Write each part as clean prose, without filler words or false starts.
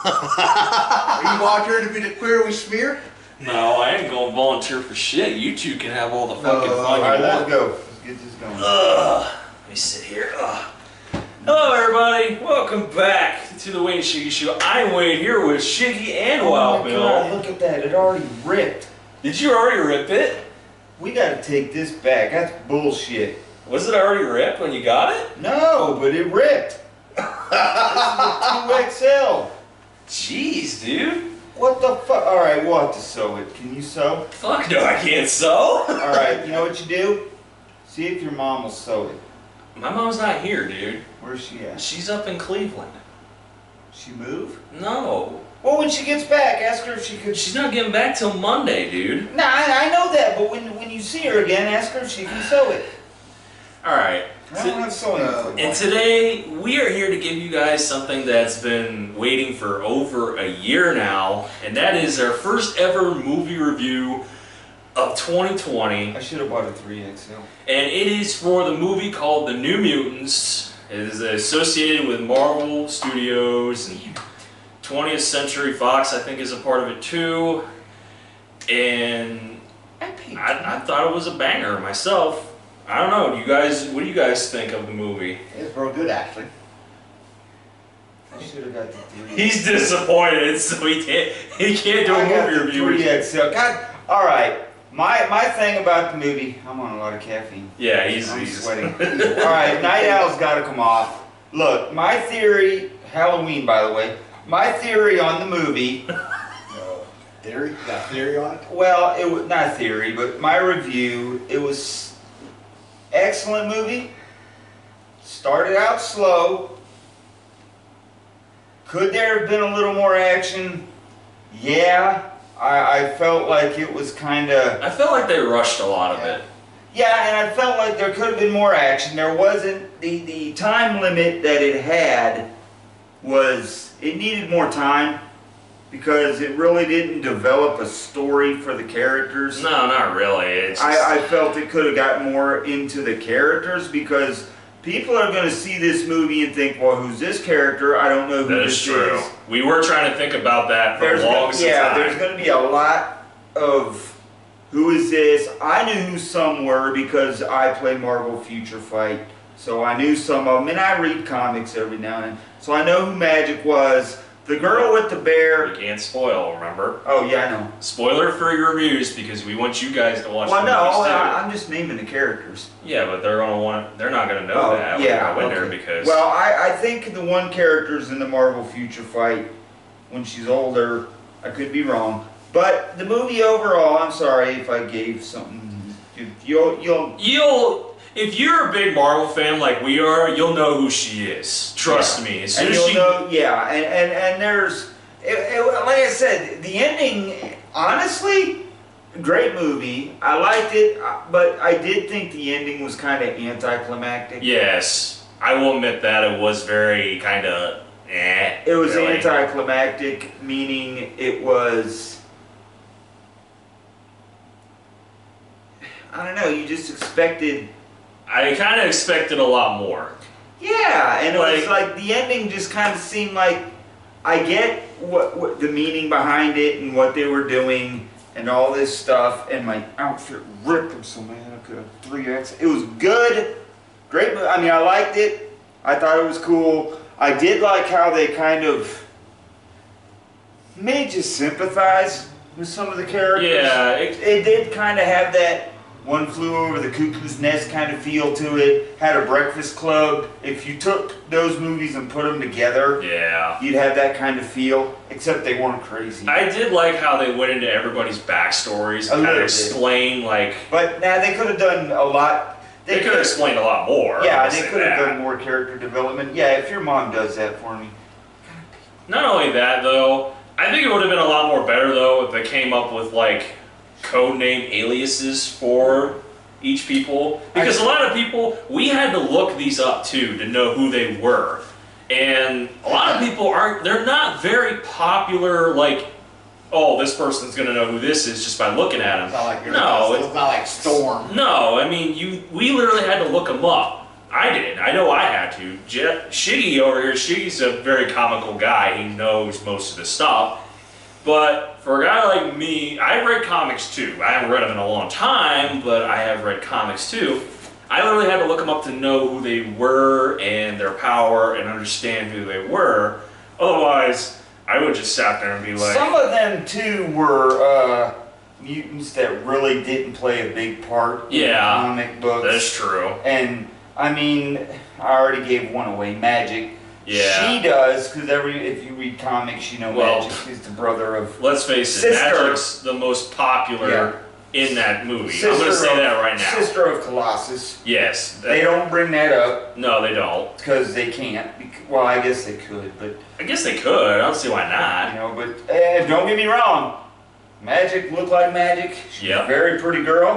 Are you volunteering to be the queer we smear? No, I ain't gonna volunteer for shit. You two can have all the fucking fun Alright, you let's want. go. Let's get this going. Let me sit here. Hello, everybody. Welcome back to the Wade and Shiggy Show. I'm Wade here with Shiggy and Wild Bill. God, look at that. It already ripped. Did you already rip it? We gotta take this back. That's bullshit. Was it already ripped when you got it? No, but it ripped. This is a 2XL. Jeez, dude. What the fuck? Alright, we'll have to sew it. Can you sew? Fuck no, I can't sew. Alright, you know what you do? See if your mom will sew it. My mom's not here, dude. Where's she at? She's up in Cleveland. She moved? No. Well, when she gets back, ask her if she could... She's not getting back till Monday, dude. Nah, I know that, but when you see her again, ask her if she can sew it. Alright. I don't have sewing equipment. And today, we are here to give you guys something that's been waiting for over a year now, and that is our first ever movie review of 2020. I should have bought a 3XL. And it is for the movie called The New Mutants. It is associated with Marvel Studios, and 20th Century Fox, I think, is a part of it too. And I thought it was a banger myself. I don't know. What do you guys think of the movie? It's real good, actually. I should have got the 3XL. He's disappointed, so he can't do a movie review. 3XL. God, all right. My thing about the movie, I'm on a lot of caffeine. Yeah, I'm sweating. All right, Night Owl's got to come off. Look, my theory, Halloween, by the way. My theory on the movie. Theory? You got a theory on it? Well, it was not theory, but my review. It was excellent movie. Started out slow. Could there have been a little more action? Yeah. I felt like it was kind of... I felt like they rushed a lot of it. Yeah, and I felt like there could have been more action. There wasn't... The time limit that it had was... It needed more time because it really didn't develop a story for the characters. No, not really. It's just... I felt it could have gotten more into the characters because people are going to see this movie and think, well, who's this character? I don't know who That this is true. is. We were trying to think about that for a long time. Yeah, there's going to be a lot of who is this? I knew who some were because I play Marvel Future Fight. So I knew some of them, and I read comics every now and then. So I know who Magic was. The girl with the bear. We can't spoil, remember? Oh, yeah, I know. Spoiler-free reviews because we want you guys to watch Well, the no, movies too. I'm just naming the characters. Yeah, but they're not gonna know that when yeah, they go in there okay. because... Well, I think the one character's in the Marvel Future Fight when she's older. I could be wrong. But the movie overall, I'm sorry if I gave something... If you're a big Marvel fan like we are, you'll know who she is. Trust me. As soon And as you'll know, yeah, and there's... like I said, the ending, honestly, great movie. I liked it, but I did think the ending was kind of anticlimactic. Yes, I will admit that it was very kind of It was really. anticlimactic, meaning it was... I don't know, you just expected... I kind of expected a lot more. Yeah, and it was Like- like the ending just kind of seemed like... I get what the meaning behind it and what they were doing and all this stuff, and my outfit ripped. I'm so mad I could have 3X. It was good, great. I mean, I liked it. I thought it was cool. I did like how they kind of made you sympathize with some of the characters. Yeah, It did kind of have that One Flew Over the Cuckoo's Nest kind of feel to it. Had a Breakfast Club. If you took those movies and put them together, yeah. you'd have that kind of feel, except they weren't crazy. I did like how they went into everybody's backstories and kind of explained, like... But now they could have done a lot. They could have explained a lot more. Yeah, I'll they say could have that. done more character development. Yeah, if your mom does that for me. Not only that, though, I think it would have been a lot more better, though, if they came up with, like, codename aliases for each people. Because a lot of people, we had to look these up, too, to know who they were. And a lot of people they're not very popular, like, oh, this person's going to know who this is just by looking at him. It's not like No, it's not like Storm. No, I mean, we literally had to look them up. I did. I know I had to. Shiggy over here, Shiggy's a very comical guy. He knows most of the stuff. But for a guy like me, I've read comics too. I haven't read them in a long time, but I have read comics too. I literally had to look them up to know who they were and their power and understand who they were. Otherwise, I would just sat there and be like... Some of them too were mutants that really didn't play a big part in the comic books. That's true. And I mean, I already gave one away, Magic. Yeah. She does, because if you read comics, you know Magic is the brother of... Let's face it, Magic's the most popular in that movie. I'm going to say that right now. Sister of Colossus. Yes. They don't bring that up. No, they don't. Because they can't. Well, I guess they could, but... I guess they could. I don't see why not. You know, but don't get me wrong. Magic looked like Magic. She's a very pretty girl.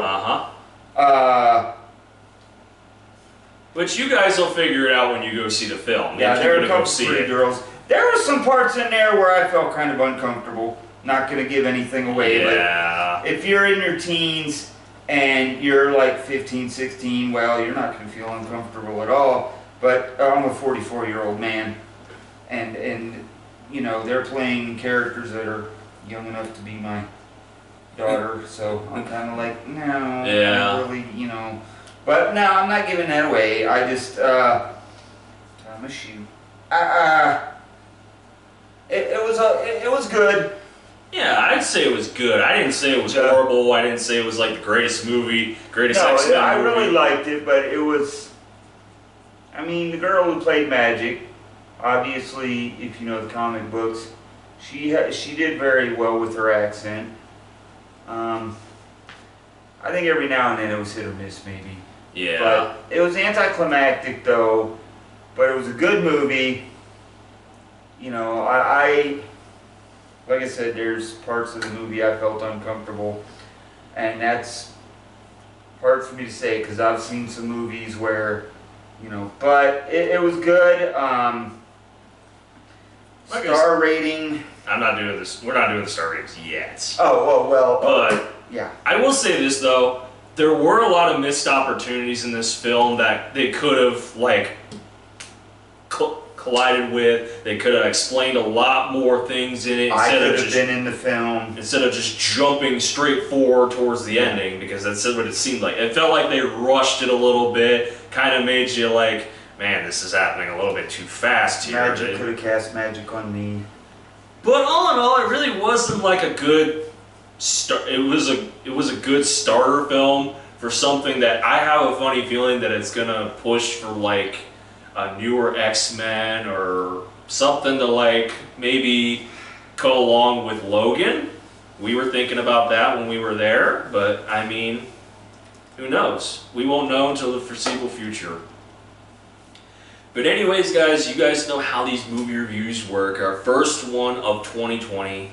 But you guys will figure it out when you go see the film. Yeah, there are a couple pretty girls. There were some parts in there where I felt kind of uncomfortable. Not going to give anything away, but if you're in your teens and you're like 15, 16, well, you're not going to feel uncomfortable at all. But I'm a 44-year-old man, and you know, they're playing characters that are young enough to be my daughter, so I'm kind of like, no, not really, you know. But no, I'm not giving that away. I just, I'm a shoot. It was good. Yeah, I'd say it was good. I didn't say it was horrible. I didn't say it was like the greatest movie, greatest X-Men movie. I really liked it, but it was, I mean, the girl who played Magic, obviously, if you know the comic books, she did very well with her accent. I think every now and then it was hit or miss, maybe. Yeah. But it was anticlimactic, though. But it was a good movie. You know, like I said, there's parts of the movie I felt uncomfortable, and that's hard for me to say because I've seen some movies where, you know, but it was good. Star rating. I'm not doing this. We're not doing the star ratings yet. Oh well. But yeah, I will say this though: there were a lot of missed opportunities in this film that they could have like collided with. They could have explained a lot more things in it instead of just been in the film. Instead of just jumping straight forward towards the ending, because that's what it seemed like. It felt like they rushed it a little bit, kind of made you like, man, this is happening a little bit too fast here. Magic could have cast magic on me. But all in all, it really wasn't like a good start. It was a good starter film for something that I have a funny feeling that it's gonna push for like a newer X-Men or something to like maybe go along with Logan. We were thinking about that when we were there, but I mean, who knows? We won't know until the foreseeable future. But anyways, guys, you guys know how these movie reviews work. Our first one of 2020,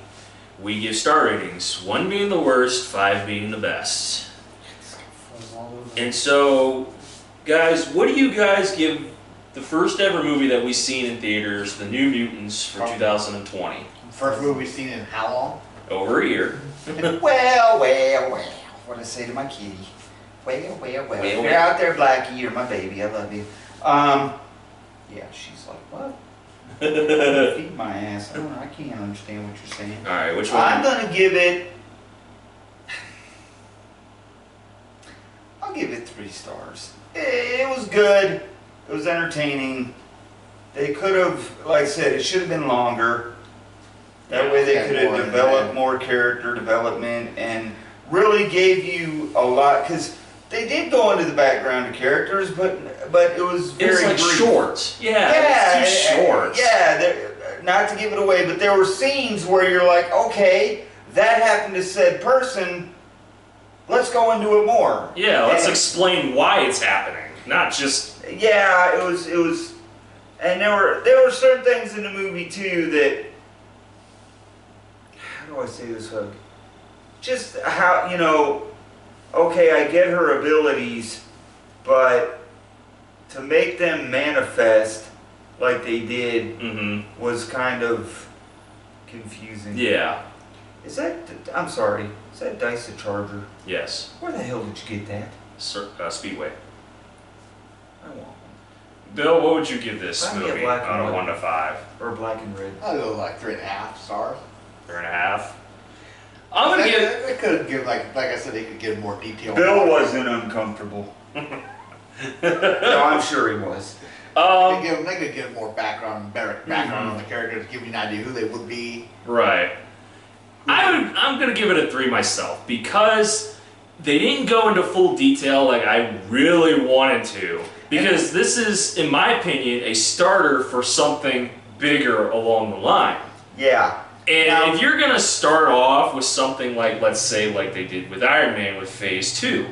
we give star ratings. 1 being the worst, 5 being the best. And so, guys, what do you guys give the first ever movie that we've seen in theaters, The New Mutants, for 2020? First movie we've seen in how long? Over a year. Well. What I say to my kitty? Well. If you're out there, Blackie, you're my baby. I love you. Yeah, she's like, what? Feed my ass. I can't understand what you're saying. All right, which one? I'm gonna give it. I'll give it 3 stars. It was good. It was entertaining. They could have, like I said, it should have been longer. That way they could have developed more character development and really gave you a lot, because they did go into the background of characters, but it was very like brief. Short. Yeah, it's too short. Yeah, not to give it away, but there were scenes where you're like, okay, that happened to said person. Let's go into it more. Yeah, let's explain why it's happening, not just. Yeah, it was, and there were certain things in the movie too that. How do I say this, Hug? Just how, you know. Okay, I get her abilities, but to make them manifest like they did was kind of confusing. Yeah. Is that, I'm sorry, is that Dice a Charger? Yes. Where the hell did you get that? Speedway. I want one. Bill, what would you give this Find me a movie black and out of white. 1 to 5? Or black and red. I'll go like 3.5 stars. 3.5. I'm gonna give. They could give like I said, they could give more detail. Bill wasn't uncomfortable. No, I'm sure he was. They could give more background on the characters, give you an idea who they would be. Right. I'm gonna give it a 3 myself because they didn't go into full detail like I really wanted to. Because this is, in my opinion, a starter for something bigger along the line. Yeah. And if you're gonna start off with something like, let's say, like they did with Iron Man with Phase 2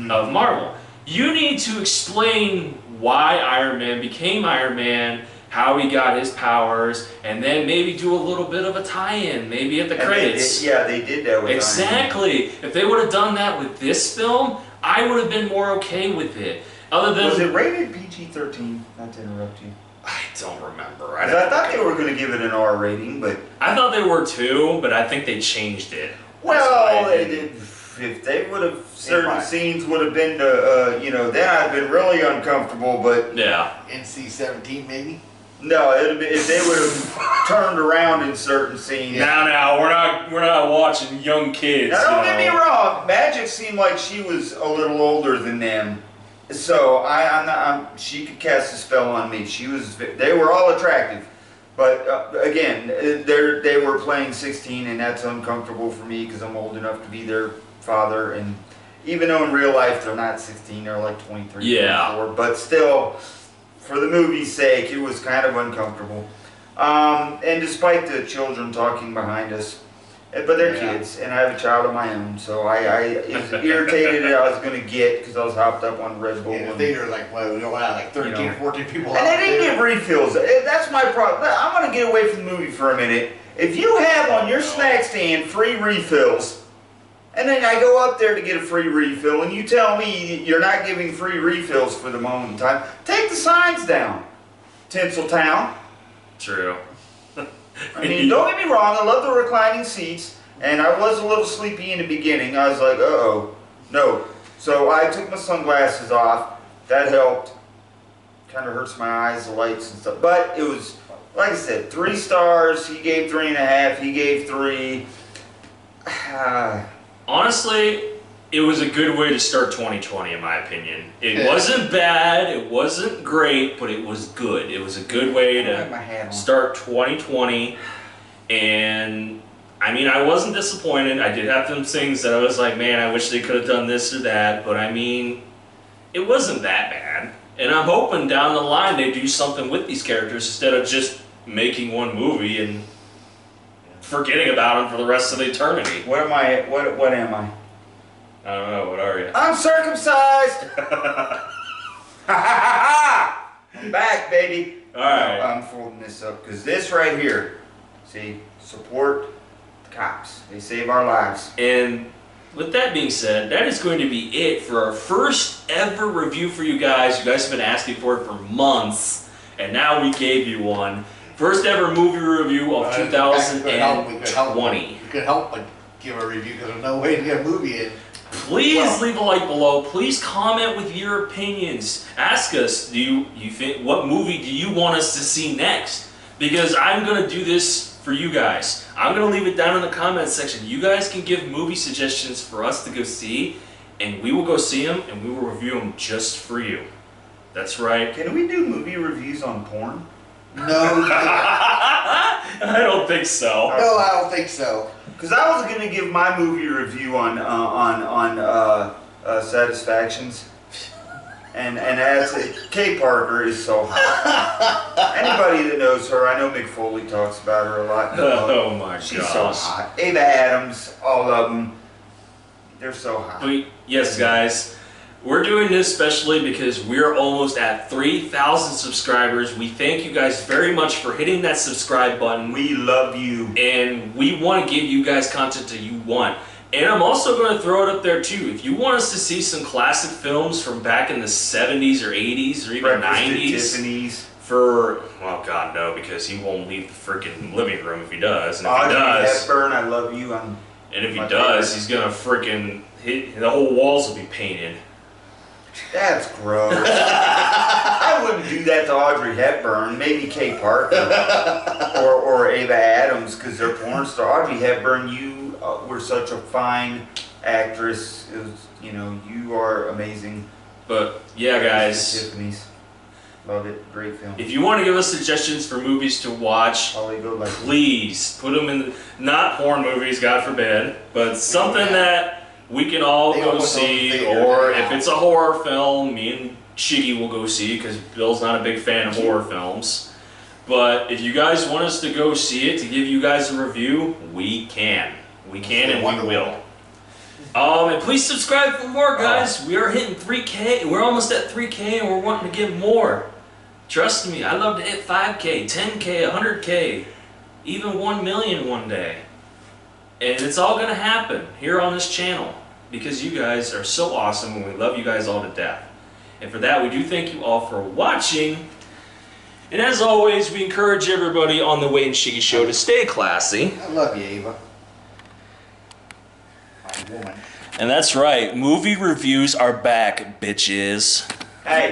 of Marvel, you need to explain why Iron Man became Iron Man, how he got his powers, and then maybe do a little bit of a tie-in, maybe at the credits. They did that with exactly. Iron Man. If they would have done that with this film, I would have been more okay with it. Other than was it rated PG-13? Not to interrupt you. I don't remember. I thought they were going to give it an R rating, but I thought they were too, but I think they changed it. well, if they would have certain scenes would have been then I'd been really uncomfortable. But yeah, NC-17 maybe. No, if they would have turned around in certain scenes. Now, we're not watching young kids. Now, don't get me wrong. Magic seemed like she was a little older than them, so she could cast a spell on me. They were all attractive, but again, they were playing 16, and that's uncomfortable for me because I'm old enough to be their father, and even though in real life they're not 16, they're like 23, 24, but still. For the movie's sake, it was kind of uncomfortable. And despite the children talking behind us, but they're kids, and I have a child of my own, so I was irritated that I was going to get because I was hopped up on Red Bull. Yeah, they were like, like 13 or 14 people and they didn't get refills. That's my problem. I'm going to get away from the movie for a minute. If you have on your snack stand free refills, and then I go up there to get a free refill, and you tell me you're not giving free refills for the moment in time, take the signs down, Tinseltown. True. I mean, don't get me wrong, I love the reclining seats, and I was a little sleepy in the beginning. I was like, uh-oh, no. So I took my sunglasses off. That helped. Kind of hurts my eyes, the lights and stuff. But it was, like I said, 3 stars. He gave 3.5. He gave 3. Honestly, it was a good way to start 2020, in my opinion. It wasn't bad, it wasn't great, but it was good. It was a good way to start 2020. And, I mean, I wasn't disappointed. I did have some things that I was like, man, I wish they could have done this or that. But, I mean, it wasn't that bad. And I'm hoping down the line they do something with these characters instead of just making one movie and forgetting about them for the rest of the eternity. What am I? What am I? I don't know. What are you? Uncircumcised. I'm back, baby. All right. I'm folding this up because this right here. See, support the cops. They save our lives. And with that being said, that is going to be it for our first ever review for you guys. You guys have been asking for it for months, and now we gave you one. First ever movie review of 2020. We could help but give a review because there's no way to get a movie in. Please leave a like below. Please comment with your opinions. Ask us, do you think, what movie do you want us to see next? Because I'm going to do this for you guys. I'm going to leave it down in the comments section. You guys can give movie suggestions for us to go see, and we will go see them, and we will review them just for you. That's right. Can we do movie reviews on porn? No. I don't think so. No, I don't think so. Because I was going to give my movie review on Satisfactions, and that's Kay Parker is so hot. Anybody that knows her, I know Mick Foley talks about her a lot. Oh my gosh. She's so hot. Ava Adams, all of them, they're so hot. But yes, guys. We're doing this specially because we're almost at 3,000 subscribers. We thank you guys very much for hitting that subscribe button. We love you. And we want to give you guys content that you want. And I'm also going to throw it up there too. If you want us to see some classic films from back in the 70s or 80s or even 90s. Tiffany's. For, well, God, no, because he won't leave the freaking living room if he does. And if Audrey he does, Hepburn, I love you. and if he does, he's going to freaking hit, the whole walls will be painted. That's gross. I I wouldn't do that to Audrey Hepburn. Maybe Kay Parker or Ava Adams because they're porn star. Audrey Hepburn, you were such a fine actress. It was, you know, you are amazing. But yeah, guys. Tiffany's. Love it. Great film. If you want to give us suggestions for movies to watch, please put them in. Not porn movies, God forbid, but something that we can all go see. Or if it's a horror film, me and Shiggy will go see because Bill's not a big fan of horror films. But if you guys want us to go see it, to give you guys a review, we can. We can and we will. And please subscribe for more, guys. We are hitting 3K. We're almost at 3K and we're wanting to get more. Trust me, I'd love to hit 5K, 10K, 100K, even 1 million one day. And it's all going to happen here on this channel because you guys are so awesome and we love you guys all to death. And for that, we do thank you all for watching. And as always, we encourage everybody on the Wade and Shiggy Show to stay classy. I love you, Ava. My woman. And that's right, movie reviews are back, bitches. Hey.